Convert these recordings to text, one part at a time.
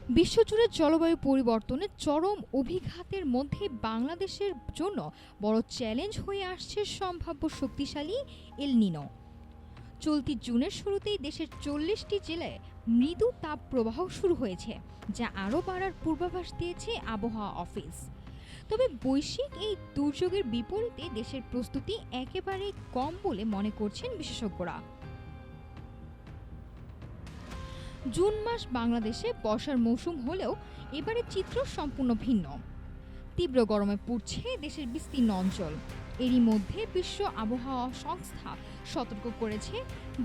বিশ্বজুড়ে জলবায়ু পরিবর্তনের চরম অভিঘাতের মধ্যে বাংলাদেশের জন্য বড় চ্যালেঞ্জ হয়ে আসছে সম্ভাব্য শক্তিশালী এল নিনো। চলতি জুনের শুরুতেই দেশের ৪০টি জেলায় মৃদু তাপপ্রবাহ শুরু হয়েছে, যা আরও বাড়ার পূর্বাভাস দিয়েছে আবহাওয়া অফিস। তবে বৈশ্বিক এই দুর্যোগের বিপরীতে দেশের প্রস্তুতি একেবারেই কম বলে মনে করছেন বিশেষজ্ঞরা। জুন মাস বাংলাদেশে বর্ষার মৌসুম হলেও এবারের চিত্র সম্পূর্ণ ভিন্ন। তীব্র গরমে পুড়ছে দেশের বিস্তীর্ণ অঞ্চল। এরই মধ্যে বিশ্ব আবহাওয়া সংস্থা সতর্ক করেছে,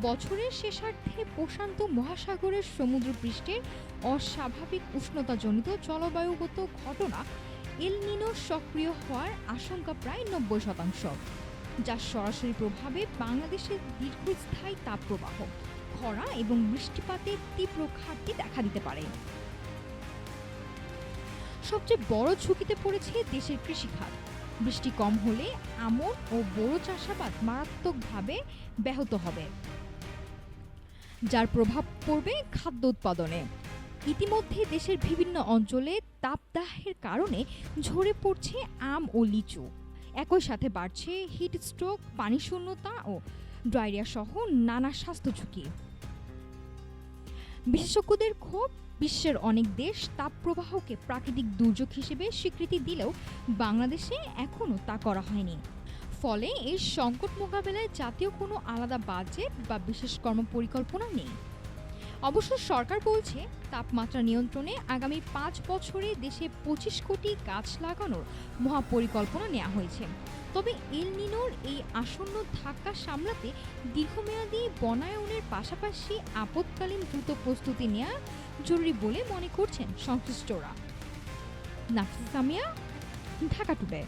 বছরের শেষার্ধে প্রশান্ত মহাসাগরের সমুদ্রপৃষ্ঠের অস্বাভাবিক উষ্ণতাজনিত জলবায়ুগত ঘটনা এল নিনো সক্রিয় হওয়ার আশঙ্কা প্রায় ৯০%, যার সরাসরি প্রভাবে বাংলাদেশের দীর্ঘস্থায়ী তাপপ্রবাহ, খরা এবং বৃষ্টিপাতের তীব্র ঘাটতি দেখা দিতে পারে। সবচেয়ে বড় ঝুঁকিতে পড়েছে দেশের কৃষিখাত। বৃষ্টি কম হলে আমন ও বোরো চাষাবাদ মারাত্মকভাবে ব্যাহত হবে, যার প্রভাব পড়বে খাদ্য উৎপাদনে। ইতিমধ্যে দেশের বিভিন্ন অঞ্চলে তাপদাহের কারণে ঝরে পড়ছে আম ও লিচু। একই সাথে বাড়ছে হিট স্ট্রোক, পানিশূন্যতা ও ডায়রিয়া সহ নানা স্বাস্থ্য ঝুঁকি। বিশেষজ্ঞদের ক্ষোভ, বিশ্বের অনেক দেশ তাপপ্রবাহকে প্রাকৃতিক দুর্যোগ হিসেবে স্বীকৃতি দিলেও বাংলাদেশে এখনও তা করা হয়নি। ফলে এই সংকট মোকাবেলায় জাতীয় কোনো আলাদা বাজেট বা বিশেষ কর্মপরিকল্পনা নেই। অবশ্য সরকার বলছে, তাপমাত্রা নিয়ন্ত্রণে আগামী ৫ বছরে দেশে ২৫ কোটি গাছ লাগানোর মহাপরিকল্পনা নেওয়া হয়েছে। তবে এল নিনোর এই আসন্ন ধাক্কা সামলাতে দীর্ঘমেয়াদী বনায়নের পাশাপাশি আপৎকালীন দ্রুত প্রস্তুতি নেওয়া জরুরি বলে মনে করছেন সংশ্লিষ্টরা। নাফিসা সামিয়া, ঢাকা টুডে।